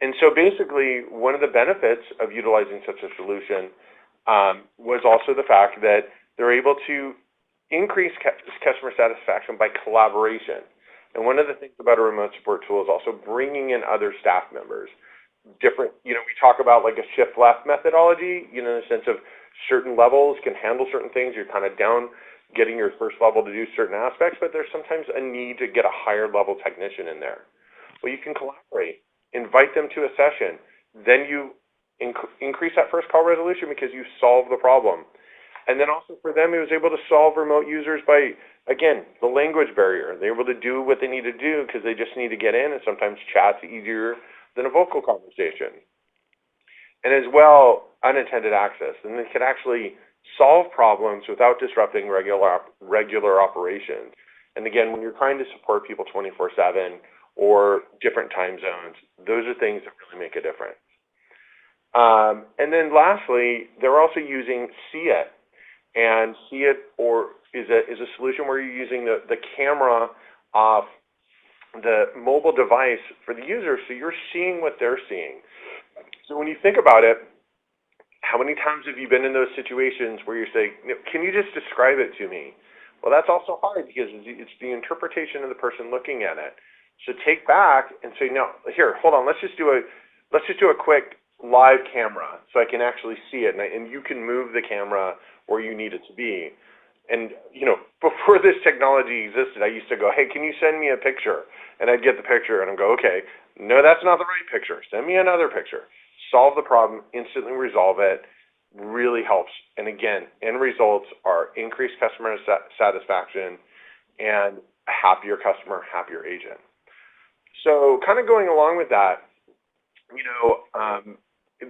And so basically, one of the benefits of utilizing such a solution was also the fact that they're able to increase customer satisfaction by collaboration. And one of the things about a remote support tool is also bringing in other staff members. We talk about like a shift left methodology, in the sense of certain levels can handle certain things. You're kind of down getting your first level to do certain aspects, but there's sometimes a need to get a higher level technician in there. Well, you can collaborate. Invite them to a session, then you increase that first call resolution because you solve the problem. And then also for them, it was able to solve remote users by, again, the language barrier. They're able to do what they need to do because they just need to get in, and sometimes chat's easier than a vocal conversation. And as well, unattended access. And they could actually solve problems without disrupting regular operations. And again, when you're trying to support people 24/7 or different time zones, those are things that really make a difference. And then lastly, they're also using See It. And See It is a solution where you're using the camera off the mobile device for the user, so you're seeing what they're seeing. So when you think about it, how many times have you been in those situations where you're saying, can you just describe it to me? Well, that's also hard because it's the interpretation of the person looking at it. So take back and say, no, here, hold on, let's just do a quick live camera so I can actually see it, and you can move the camera where you need it to be. And, before this technology existed, I used to go, hey, can you send me a picture? And I'd get the picture, and I'd go, okay, no, that's not the right picture. Send me another picture. Solve the problem, instantly resolve it, really helps. And again, end results are increased customer satisfaction and a happier customer, happier agent. So kind of going along with that,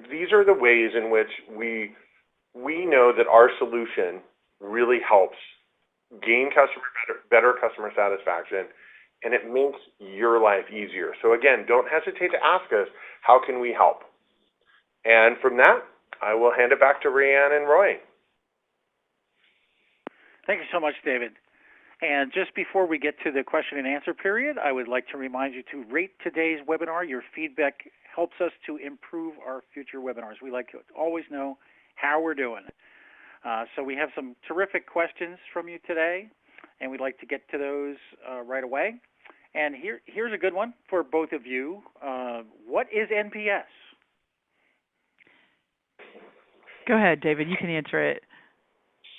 these are the ways in which we know that our solution really helps gain better customer satisfaction, and it makes your life easier. So again, don't hesitate to ask us, how can we help? And from that, I will hand it back to Rayanne and Roy. Thank you so much, David. And just before we get to the question and answer period, I would like to remind you to rate today's webinar. Your feedback helps us to improve our future webinars. We like to always know how we're doing. So we have some terrific questions from you today, and we'd like to get to those right away. And here's a good one for both of you. What is NPS? Go ahead, David. You can answer it.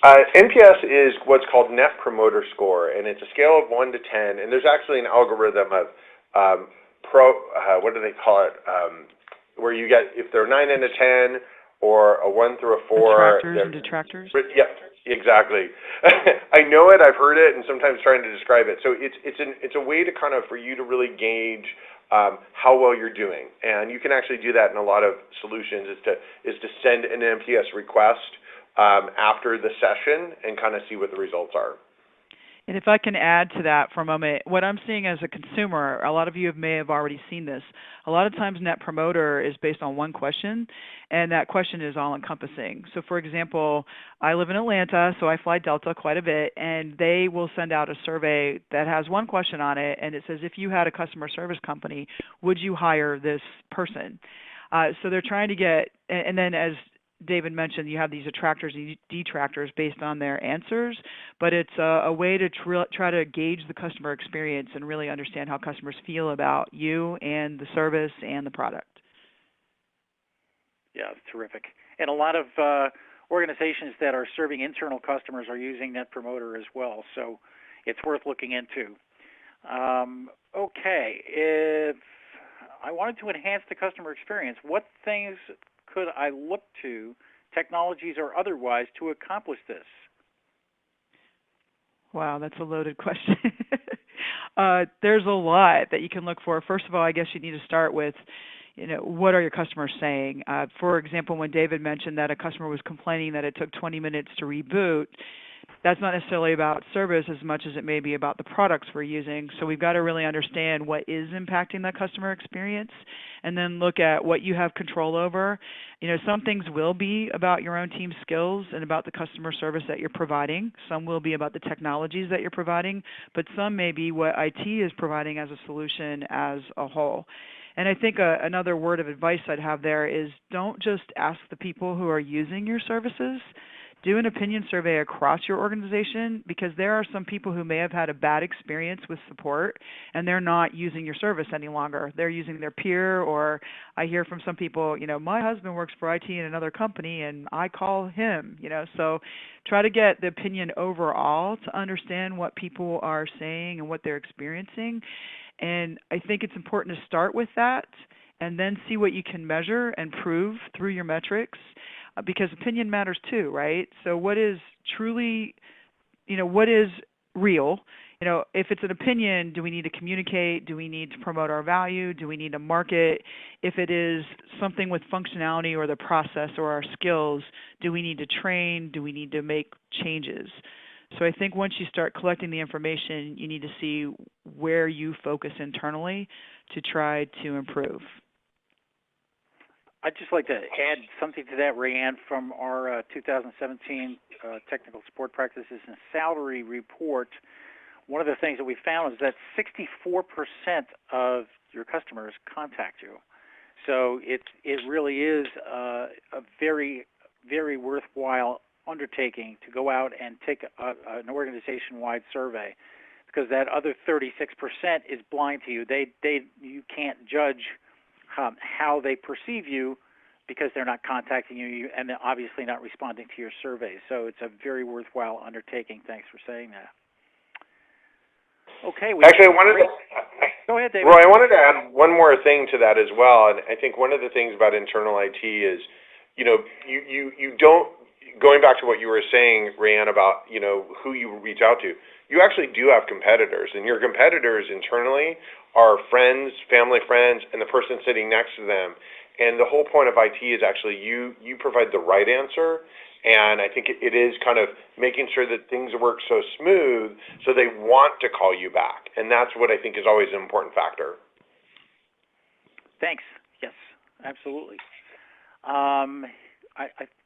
NPS is what's called Net Promoter Score, and it's a scale of 1 to 10. And there's actually an algorithm of what do they call it? Where you get, if they're 9 and a 10, or a 1 through a 4. Attractors and detractors? Yeah, exactly. I know it, I've heard it, and sometimes trying to describe it. So it's a way to kind of, for you to really gauge how well you're doing. And you can actually do that in a lot of solutions, is to send an NPS request after the session and kind of see what the results are. And if I can add to that for a moment, what I'm seeing as a consumer, a lot of you may have already seen this. A lot of times Net Promoter is based on one question, and that question is all-encompassing. So, for example, I live in Atlanta, so I fly Delta quite a bit, and they will send out a survey that has one question on it, and it says, if you had a customer service company, would you hire this person? So they're trying to get, and then as David mentioned, you have these attractors and detractors based on their answers, but it's a way to try to gauge the customer experience and really understand how customers feel about you and the service and the product. Yeah, terrific. And a lot of organizations that are serving internal customers are using Net Promoter as well, so it's worth looking into. Okay, if I wanted to enhance the customer experience, what things could I look to, technologies or otherwise, to accomplish this? Wow, that's a loaded question. There's a lot that you can look for. First of all, I guess you need to start with, what are your customers saying? For example, when David mentioned that a customer was complaining that it took 20 minutes to reboot, that's not necessarily about service as much as it may be about the products we're using. So we've got to really understand what is impacting that customer experience and then look at what you have control over. Some things will be about your own team's skills and about the customer service that you're providing. Some will be about the technologies that you're providing, but some may be what IT is providing as a solution as a whole. And I think another word of advice I'd have there is don't just ask the people who are using your services. Do an opinion survey across your organization, because there are some people who may have had a bad experience with support and they're not using your service any longer. They're using their peer, or I hear from some people, my husband works for IT in another company and I call him, So try to get the opinion overall to understand what people are saying and what they're experiencing. And I think it's important to start with that and then see what you can measure and prove through your metrics. because opinion matters too, right? So what is truly, what is real? If it's an opinion, do we need to communicate? Do we need to promote our value? Do we need to market? If it is something with functionality or the process or our skills, do we need to train? Do we need to make changes? So I think once you start collecting the information, you need to see where you focus internally to try to improve. I'd just like to add something to that, Rayanne, from our 2017 Technical Support Practices and Salary Report. One of the things that we found is that 64% of your customers contact you. So it really is a very, very worthwhile undertaking to go out and take an organization-wide survey, because that other 36% is blind to you. You can't judge how they perceive you because they're not contacting you and they're obviously not responding to your surveys. So it's a very worthwhile undertaking. Thanks for saying that. Okay. Actually, Go ahead, David. Roy, I wanted to add one more thing to that as well. And I think one of the things about internal IT is, you don't, going back to what you were saying, Rayanne, about, who you reach out to, you actually do have competitors. And your competitors internally are friends, family friends, and the person sitting next to them. And the whole point of IT is actually you provide the right answer. And I think it is kind of making sure that things work so smooth so they want to call you back. And that's what I think is always an important factor. Thanks. Yes, absolutely.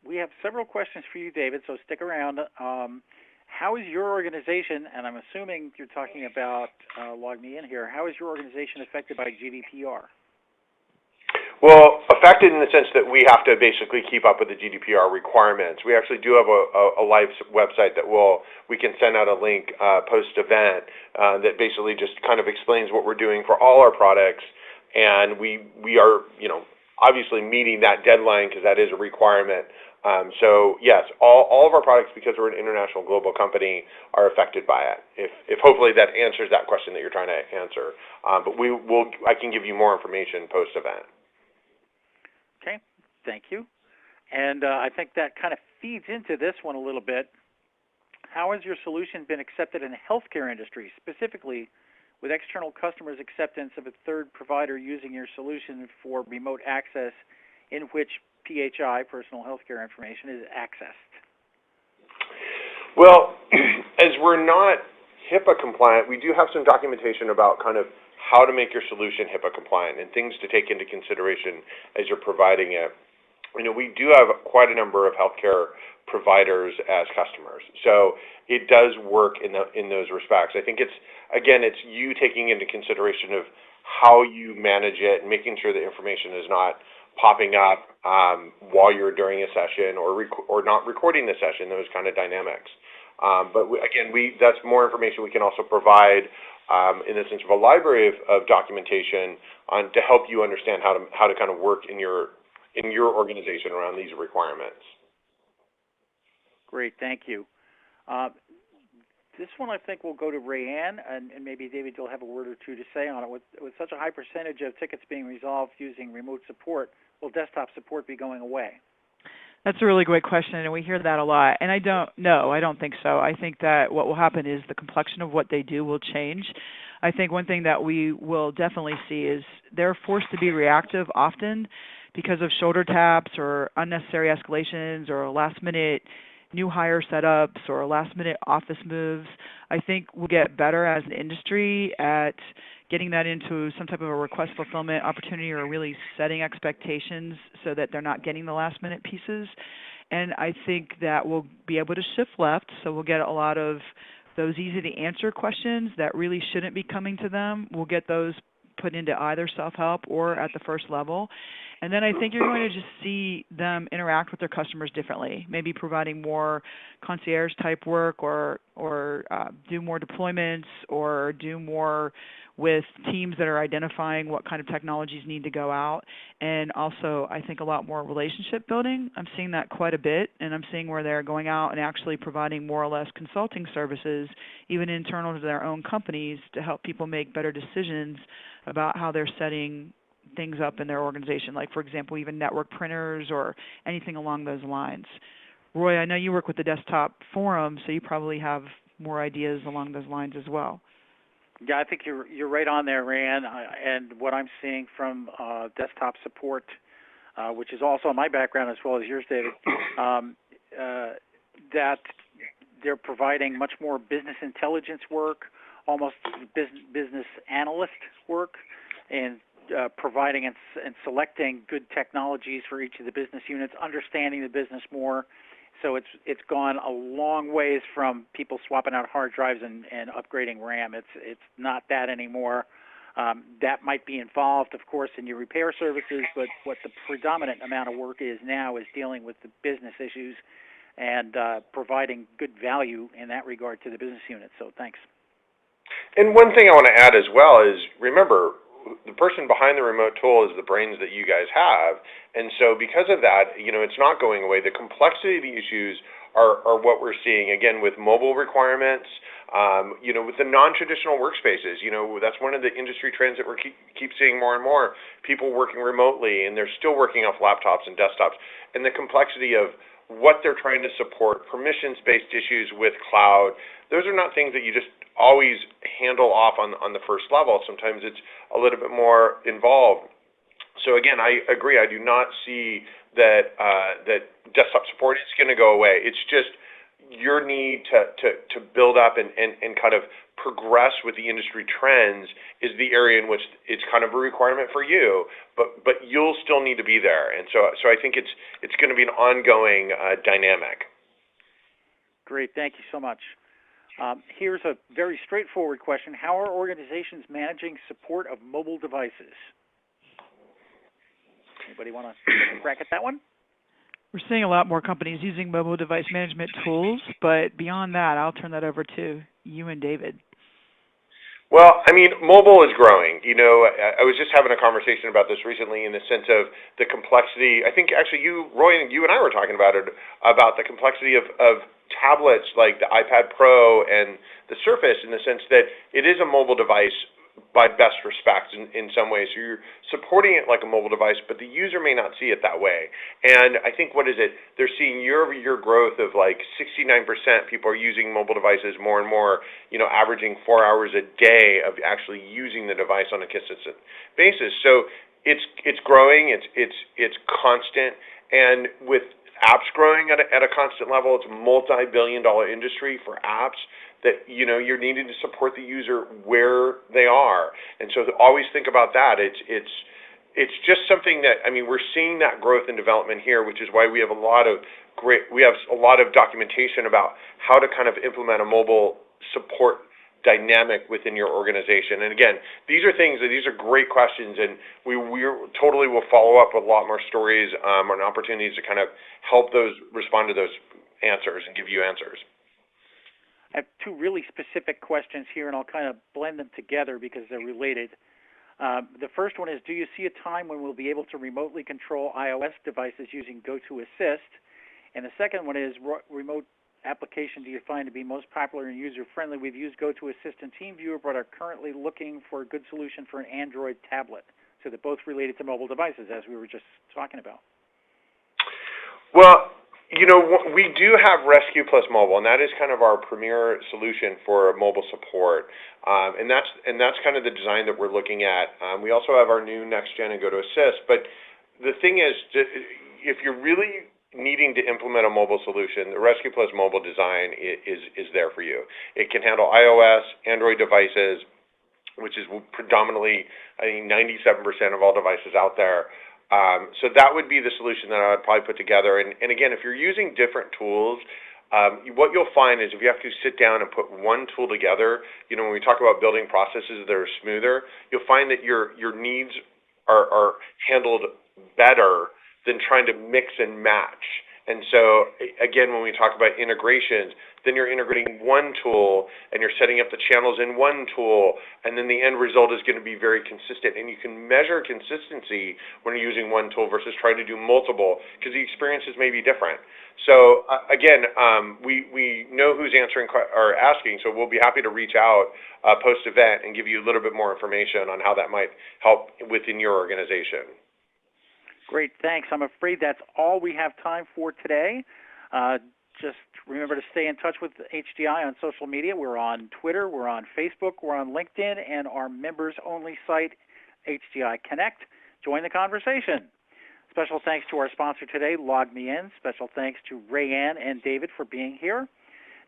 We have several questions for you, David, so stick around. How is your organization, and I'm assuming you're talking about LogMeIn here, how is your organization affected by GDPR? Well, affected in the sense that we have to basically keep up with the GDPR requirements. We actually do have a live website that we can send out a link post-event that basically just kind of explains what we're doing for all our products, and we are, obviously meeting that deadline because that is a requirement. So yes, all of our products, because we're an international global company, are affected by it. If hopefully that answers that question that you're trying to answer, but I can give you more information post-event. Okay, thank you. And I think that kind of feeds into this one a little bit. How has your solution been accepted in the healthcare industry, specifically with external customers' acceptance of a third provider using your solution for remote access in which PHI, personal healthcare information, is accessed? Well, as we're not HIPAA compliant, we do have some documentation about kind of how to make your solution HIPAA compliant and things to take into consideration as you're providing it. We do have quite a number of healthcare providers as customers, so it does work in those respects. I think it's you taking into consideration of how you manage it and making sure the information is not popping up while you're during a session or not recording the session, those kind of dynamics. But that's more information we can also provide in the sense of a library of documentation to help you understand how to kind of work in your organization around these requirements. Great, thank you. This one I think will go to Rayanne, and maybe David, you'll have a word or two to say on it. With such a high percentage of tickets being resolved using remote support, will desktop support be going away? That's a really great question, and we hear that a lot. And I don't think so. I think that what will happen is the complexion of what they do will change. I think one thing that we will definitely see is they're forced to be reactive often because of shoulder taps or unnecessary escalations or last-minute new hire setups or last-minute office moves. I think we'll get better as an industry at getting that into some type of a request fulfillment opportunity or really setting expectations so that they're not getting the last-minute pieces. And I think that we'll be able to shift left, so we'll get a lot of those easy-to-answer questions that really shouldn't be coming to them. We'll get those put into either self-help or at the first level. And then I think you're going to just see them interact with their customers differently, maybe providing more concierge-type work or do more deployments or do more with teams that are identifying what kind of technologies need to go out. And also, I think a lot more relationship building. I'm seeing that quite a bit, and I'm seeing where they're going out and actually providing more or less consulting services, even internal to their own companies, to help people make better decisions about how they're setting things up in their organization, like, for example, even network printers or anything along those lines. Roy, I know you work with the desktop forum, so you probably have more ideas along those lines as well. Yeah, I think you're right on there, Rand. And what I'm seeing from desktop support, which is also my background as well as yours, David, that they're providing much more business intelligence work, almost business analyst work, and providing and selecting good technologies for each of the business units, understanding the business more. So it's gone a long ways from people swapping out hard drives and upgrading RAM. It's not that anymore. That might be involved, of course, in your repair services, but what the predominant amount of work is now is dealing with the business issues and providing good value in that regard to the business unit. So thanks. And one thing I want to add as well is, remember, the person behind the remote tool is the brains that you guys have. And so because of that, it's not going away. The complexity of the issues are what we're seeing, again, with mobile requirements, with the non-traditional workspaces. That's one of the industry trends that we keep seeing more and more, people working remotely, and they're still working off laptops and desktops. And the complexity of what they're trying to support, permissions-based issues with cloud, those are not things that you just always handle off on the first level. Sometimes it's a little bit more involved. So again, I agree. I do not see that desktop support is going to go away. It's just your need to build up and kind of progress with the industry trends is the area in which it's kind of a requirement for you, but you'll still need to be there. And so I think it's going to be an ongoing dynamic. Great, thank you so much. Here's a very straightforward question. How are organizations managing support of mobile devices? Anybody want to crack at that one? We're seeing a lot more companies using mobile device management tools, but beyond that, I'll turn that over to you and David. Well, mobile is growing. I was just having a conversation about this recently in the sense of the complexity. I think actually Roy, you and I were talking about it, about the complexity of tablets like the iPad Pro and the Surface, in the sense that it is a mobile device by best respects in some ways. So you're supporting it like a mobile device, but the user may not see it that way. And I think, they're seeing year-over-year growth of like 69%. People are using mobile devices more and more, averaging 4 hours a day of actually using the device on a consistent basis. So it's growing, it's constant, and with apps growing at a constant level, it's a multi-billion-dollar industry for apps that you're needing to support the user where they are. And so to always think about that. It's just something that we're seeing that growth and development here, which is why we have a lot of documentation about how to kind of implement a mobile support dynamic within your organization. And again, these are great questions, and we totally will follow up with a lot more stories and opportunities to kind of help respond to those answers and give you answers. I have two really specific questions here, and I'll kind of blend them together because they're related. The first one is, do you see a time when we'll be able to remotely control iOS devices using GoToAssist? And the second one is, remote application do you find to be most popular and user-friendly? We've used GoToAssist and TeamViewer, but are currently looking for a good solution for an Android tablet. So they're both related to mobile devices, as we were just talking about. Well, we do have Rescue Plus Mobile, and that is kind of our premier solution for mobile support. And that's kind of the design that we're looking at. We also have our new next gen and GoToAssist. But the thing is, if you're really needing to implement a mobile solution, the Rescue Plus Mobile design is there for you. It can handle iOS, Android devices, which is predominantly, I think, 97% of all devices out there. So that would be the solution that I would probably put together. And again, if you're using different tools, what you'll find is if you have to sit down and put one tool together, when we talk about building processes that are smoother, you'll find that your needs are handled better than trying to mix and match. And so, again, when we talk about integrations, then you're integrating one tool, and you're setting up the channels in one tool, and then the end result is going to be very consistent. And you can measure consistency when you're using one tool versus trying to do multiple, because the experiences may be different. So again, we know who's answering or asking, so we'll be happy to reach out post-event and give you a little bit more information on how that might help within your organization. Great, thanks. I'm afraid that's all we have time for today. Just remember to stay in touch with HDI on social media. We're on Twitter, we're on Facebook, we're on LinkedIn, and our members-only site, HDI Connect. Join the conversation. Special thanks to our sponsor today, LogMeIn. Special thanks to Rayanne and David for being here.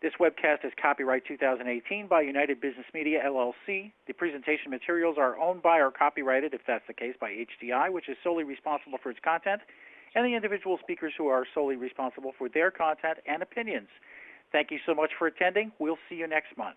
This webcast is copyright 2018 by United Business Media, LLC. The presentation materials are owned by or copyrighted, if that's the case, by HDI, which is solely responsible for its content, and the individual speakers who are solely responsible for their content and opinions. Thank you so much for attending. We'll see you next month.